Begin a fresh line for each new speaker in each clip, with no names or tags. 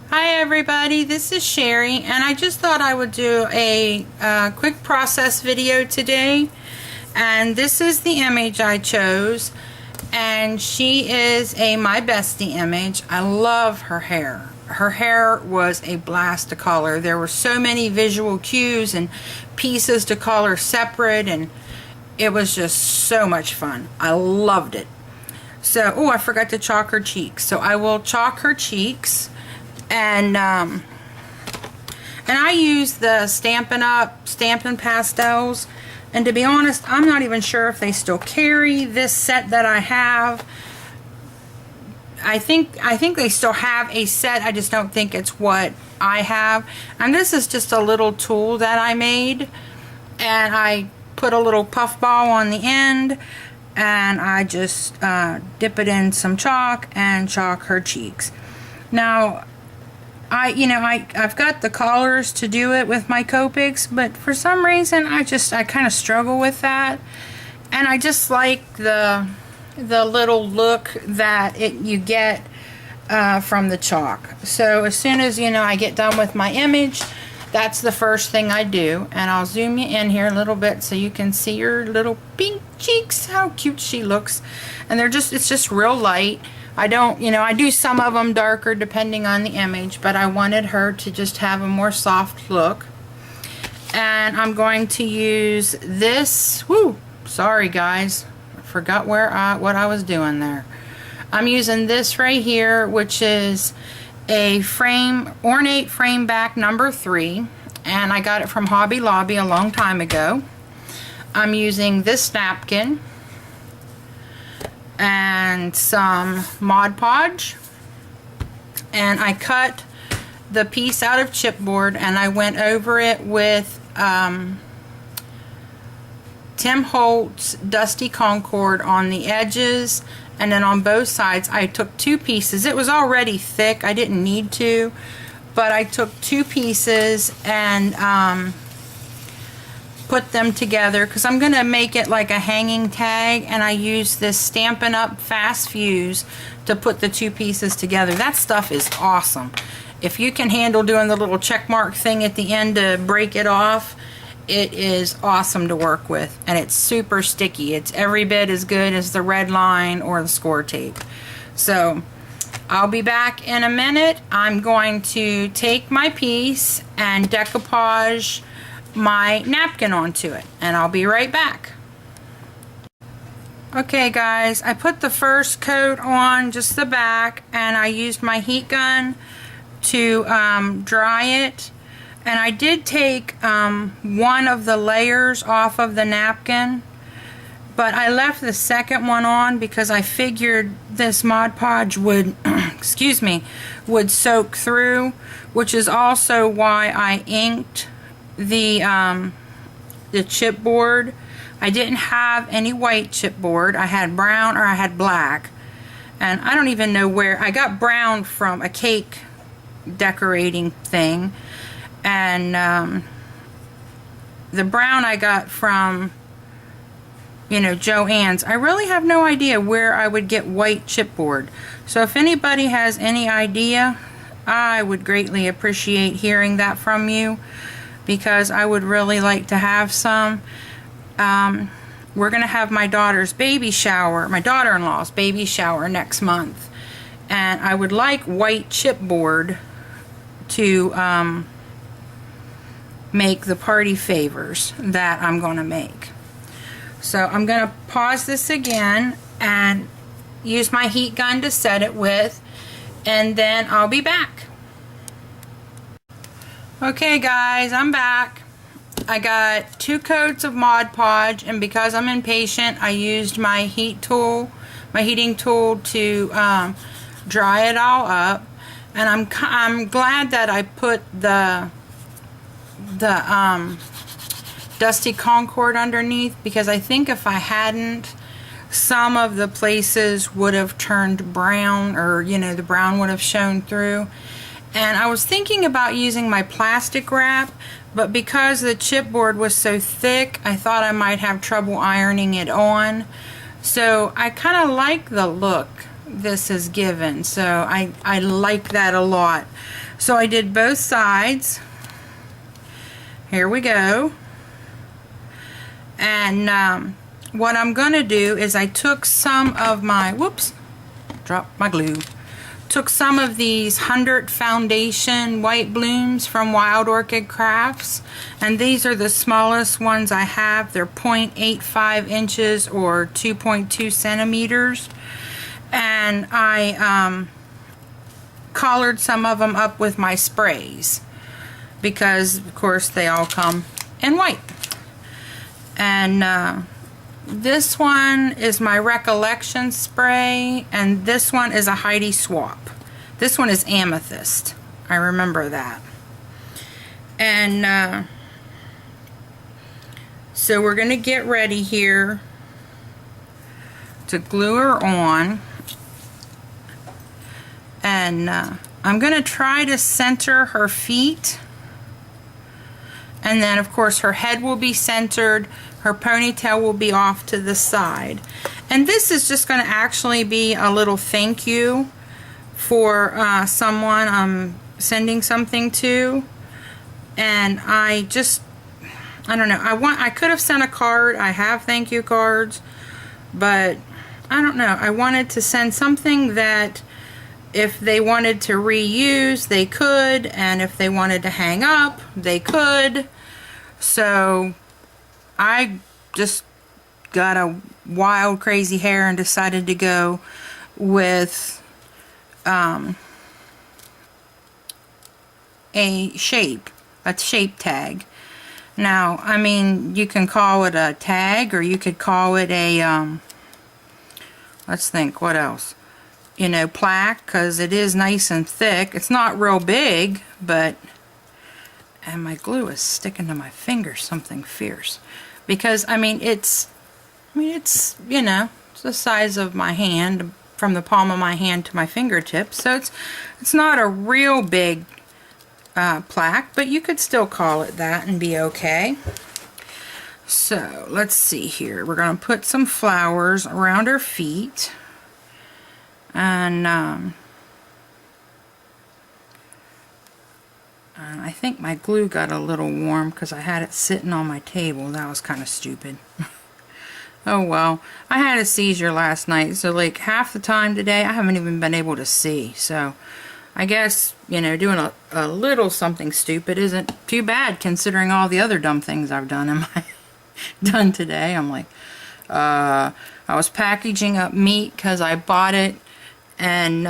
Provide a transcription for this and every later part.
Hi everybody, this is Sherry, and I just thought I would do a quick process video today. And this is the image I chose, and she is a My Bestie image. I love her hair. Her hair was a blast to color. There were so many visual cues and pieces to color separate, and it was just so much fun. I loved it. So, oh, I forgot to chalk her cheeks. So I will chalk her cheeks. And I use the Stampin' Pastels, and to be honest, I'm not even sure if they still carry this set that I have. I think they still have a set. I just don't think it's what I have. And this is just a little tool that I made, and I put a little puff ball on the end, and I just dip it in some chalk and chalk her cheeks. Now, I've got the colors to do it with my Copics, but for some reason I kind of struggle with that, and I just like the little look that you get from the chalk. So as soon as I get done with my image, that's the first thing I do, and I'll zoom you in here a little bit so you can see her little pink cheeks, how cute she looks. And it's just real light. I don't, I do some of them darker depending on the image, but I wanted her to just have a more soft look. And I'm going to use this, sorry guys, I forgot what I was doing there. I'm using this right here, which is a ornate frame back number 3, and I got it from Hobby Lobby a long time ago. I'm using this napkin and some Mod Podge, and I cut the piece out of chipboard and I went over it with Tim Holtz Dusty Concord on the edges, and then on both sides I took 2 pieces. It was already thick, I didn't need to, but I took 2 pieces and put them together because I'm gonna make it like a hanging tag, and I use this Stampin' Up! Fast Fuse to put the 2 pieces together. That stuff is awesome. If you can handle doing the little check mark thing at the end to break it off, it is awesome to work with, and it's super sticky. It's every bit as good as the red line or the score tape. So I'll be back in a minute. I'm going to take my piece and decoupage my napkin onto it, and I'll be right back. Okay guys, I put the first coat on, just the back, and I used my heat gun to dry it. And I did take one of the layers off of the napkin, but I left the second one on because I figured this Mod Podge would excuse me, would soak through, which is also why I inked the chipboard. I didn't have any white chipboard. I had brown or I had black, and I don't even know where I got brown from a cake decorating thing, and the brown I got from Joann's. I really have no idea where I would get white chipboard, so if anybody has any idea, I would greatly appreciate hearing that from you, because I would really like to have some. We're gonna have my daughter's baby shower, my daughter-in-law's baby shower next month, and I would like white chipboard to make the party favors that I'm gonna make. So I'm gonna pause this again and use my heat gun to set it with, and then I'll be back. Okay guys, I'm back. I got 2 coats of Mod Podge, and because I'm impatient, I used my heating tool to dry it all up. And I'm glad that I put the Dusty Concord underneath, because I think if I hadn't, some of the places would have turned brown, or the brown would have shown through. And I was thinking about using my plastic wrap, but because the chipboard was so thick, I thought I might have trouble ironing it on. So I kind of like the look this is given, so I like that a lot. So I did both sides. Here we go. And what I'm going to do is I took some of my, whoops, dropped my glue. Took some of these 100 foundation white blooms from Wild Orchid Crafts, and these are the smallest ones I have. They're 0.85 inches or 2.2 centimeters, and I collared some of them up with my sprays because of course they all come in white. And this one is my Recollection spray, and this one is a Heidi Swap. This one is Amethyst. I remember that. And so we're going to get ready here to glue her on. And I'm going to try to center her feet. And then of course her head will be centered. Her ponytail will be off to the side. And this is just going to actually be a little thank you for someone I'm sending something to. And I don't know. I could have sent a card. I have thank you cards. But I don't know. I wanted to send something that if they wanted to reuse, they could. And if they wanted to hang up, they could. So I just got a wild crazy hair and decided to go with a shape tag. Now, I mean, you can call it a tag, or you could call it a let's think, what else? You know, plaque, because it is nice and thick. It's not real big, but, and my glue is sticking to my finger something fierce. Because, I mean, it's, you know, it's the size of my hand, from the palm of my hand to my fingertips. So it's not a real big plaque, but you could still call it that and be okay. So, let's see here. We're going to put some flowers around her feet. And I think my glue got a little warm because I had it sitting on my table. That was kind of stupid. Oh well. I had a seizure last night, so like half the time today I haven't even been able to see. So I guess, you know, doing a little something stupid isn't too bad considering all the other dumb things I've done done today. I'm like, I was packaging up meat because I bought it and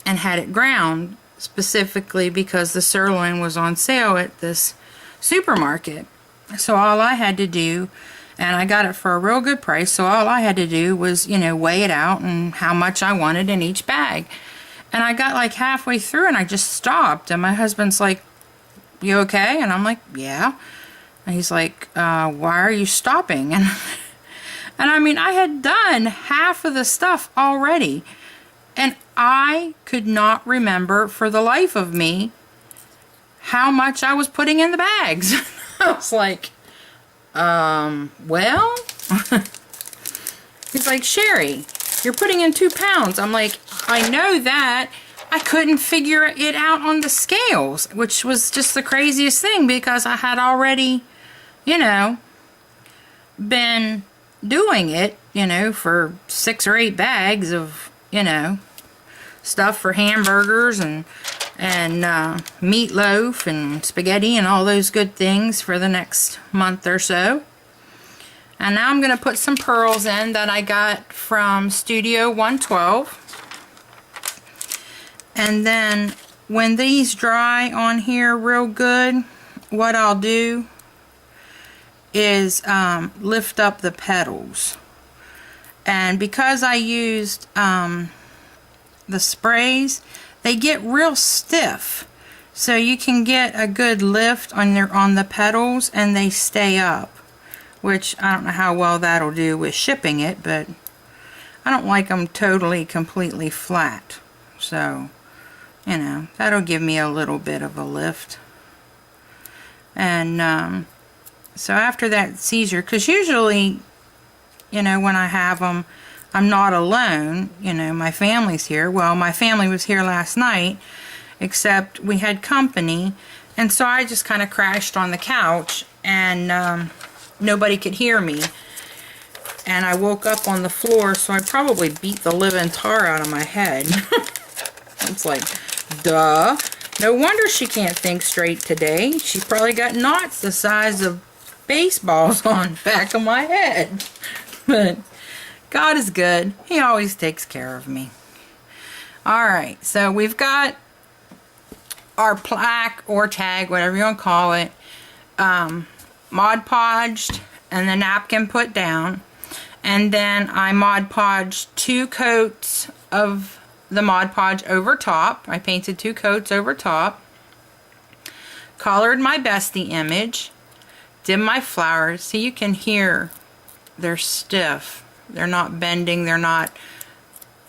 had it ground specifically because the sirloin was on sale at this supermarket. So all I had to do, and I got it for a real good price, so all I had to do was, you know, weigh it out and how much I wanted in each bag. And I got like halfway through and I just stopped, and my husband's like, "You okay?" And I'm like, "Yeah." And he's like, "Why are you stopping?" And I mean, I had done half of the stuff already. And I could not remember for the life of me how much I was putting in the bags. I was like, well? He's like, "Sherry, you're putting in 2 pounds. I'm like, "I know that." I couldn't figure it out on the scales, which was just the craziest thing because I had already, you know, been doing it, you know, for 6 or 8 bags of, you know, stuff for hamburgers and meatloaf and spaghetti and all those good things for the next month or so. And now I'm going to put some pearls in that I got from Studio 112. And then when these dry on here real good, what I'll do is lift up the petals. And because I used the sprays, they get real stiff, so you can get a good lift on the petals and they stay up, which I don't know how well that'll do with shipping it, but I don't like them totally completely flat. So, you know, that'll give me a little bit of a lift. And so after that seizure, because usually, you know, when I have them, I'm not alone. You know, my family's here. Well, my family was here last night, except we had company, and so I just kind of crashed on the couch, and nobody could hear me. And I woke up on the floor, so I probably beat the living tar out of my head. It's like, duh. No wonder she can't think straight today. She's probably got knots the size of baseballs on the back of my head. But God is good. He always takes care of me. Alright, so we've got our plaque or tag, whatever you want to call it, Mod Podged and the napkin put down. And then I Mod Podged 2 coats of the Mod Podge over top. I painted 2 coats over top. Colored my bestie image. Did my flowers. See, you can hear they're stiff. They're not bending. They're not...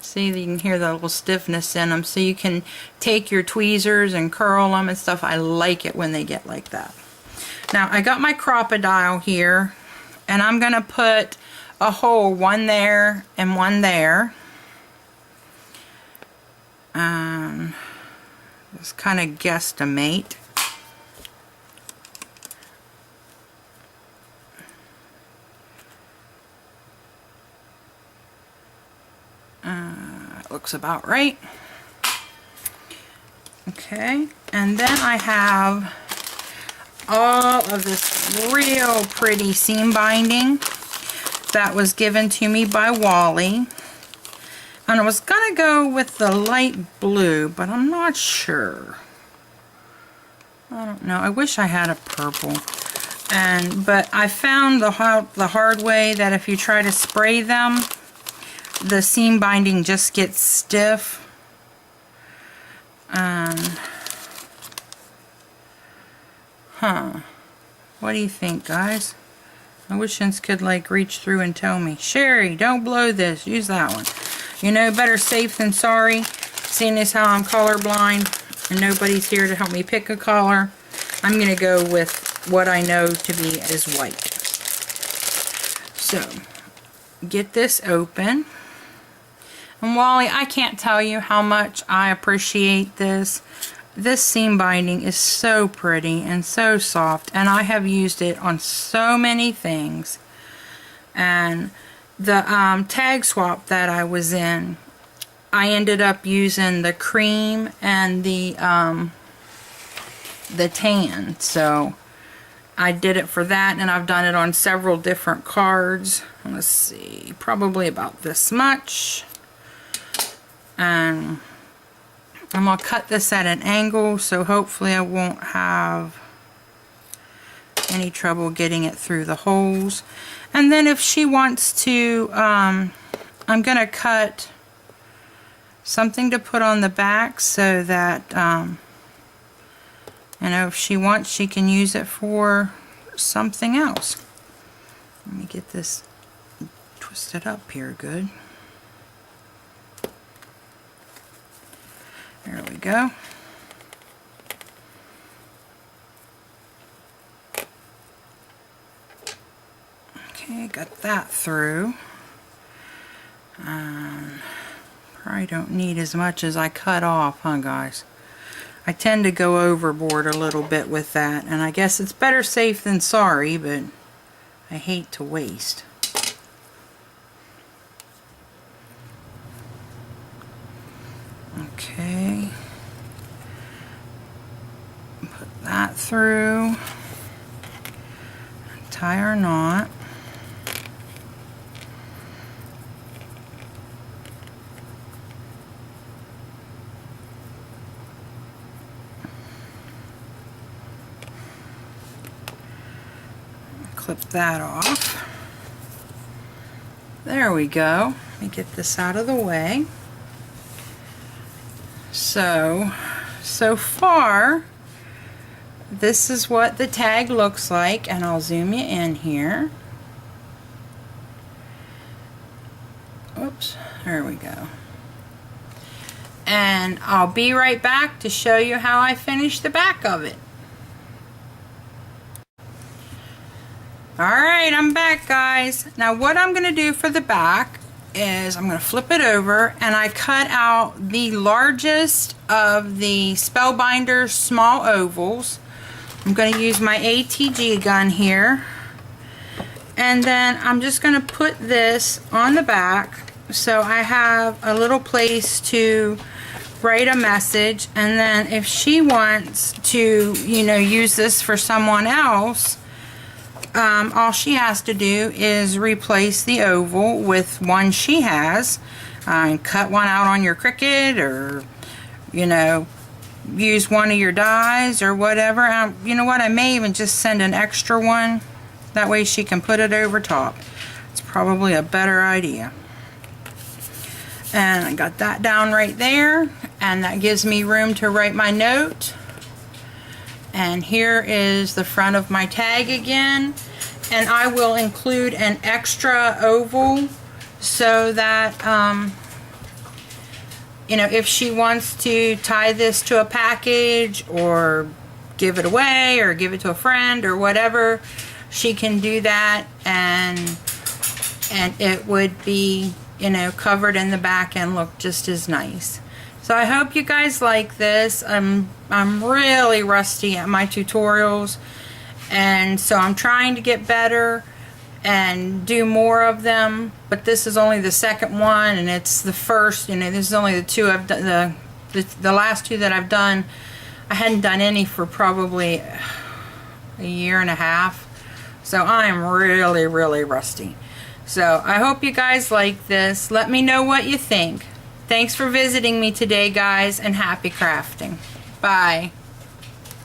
See, you can hear the little stiffness in them. So you can take your tweezers and curl them and stuff. I like it when they get like that. Now, I got my crocodile here. And I'm going to put a hole, one there and one there. Just kind of guesstimate. It looks about right. Okay, and then I have all of this real pretty seam binding that was given to me by Wally. And I was gonna go with the light blue, but I'm not sure. I don't know. I wish I had a purple. But I found the hard way that if you try to spray them, the seam binding just gets stiff. What do you think, guys? I wish you could like reach through and tell me, Sherry, don't blow this. Use that one. You know, better safe than sorry. Seeing as how I'm colorblind and nobody's here to help me pick a color, I'm going to go with what I know to be as white. So, get this open. And Wally, I can't tell you how much I appreciate this. This seam binding is so pretty and so soft, and I have used it on so many things. And the tag swap that I was in, I ended up using the cream and the tan. So I did it for that, and I've done it on several different cards. Let's see, probably about this much. And I'm going to cut this at an angle, so hopefully I won't have any trouble getting it through the holes. And then if she wants to, I'm going to cut something to put on the back so that, you know, if she wants, she can use it for something else. Let me get this twisted up here good. There we go. Okay, got that through. Probably don't need as much as I cut off, huh guys? I tend to go overboard a little bit with that, and I guess it's better safe than sorry, but I hate to waste. Okay. Put that through. Tie our knot. Clip that off. There we go. Let me get this out of the way. So far, this is what the tag looks like, and I'll zoom you in here. Oops, there we go. And I'll be right back to show you how I finish the back of it. Alright, I'm back, guys. Now what I'm going to do for the back is I'm going to flip it over, and I cut out the largest of the Spellbinder small ovals. I'm going to use my ATG gun here. And then I'm just going to put this on the back so I have a little place to write a message. And then if she wants to, you know, use this for someone else, all she has to do is replace the oval with one she has, and cut one out on your Cricut, or, you know, use one of your dies or whatever. You know what, I may even just send an extra one. That way she can put it over top. It's probably a better idea. And I got that down right there, and that gives me room to write my note. And here is the front of my tag again, and I will include an extra oval so that you know, if she wants to tie this to a package or give it away or give it to a friend or whatever, she can do that, and it would be, you know, covered in the back and look just as nice. So I hope you guys like this. I'm really rusty at my tutorials, and so I'm trying to get better and do more of them, but this is only the second one, and it's the first, you know, this is only the two I've done. The last two that I've done, I hadn't done any for probably a year and a half, so I'm really rusty. So I hope you guys like this. Let me know what you think. Thanks for visiting me today, guys, and happy crafting. Bye.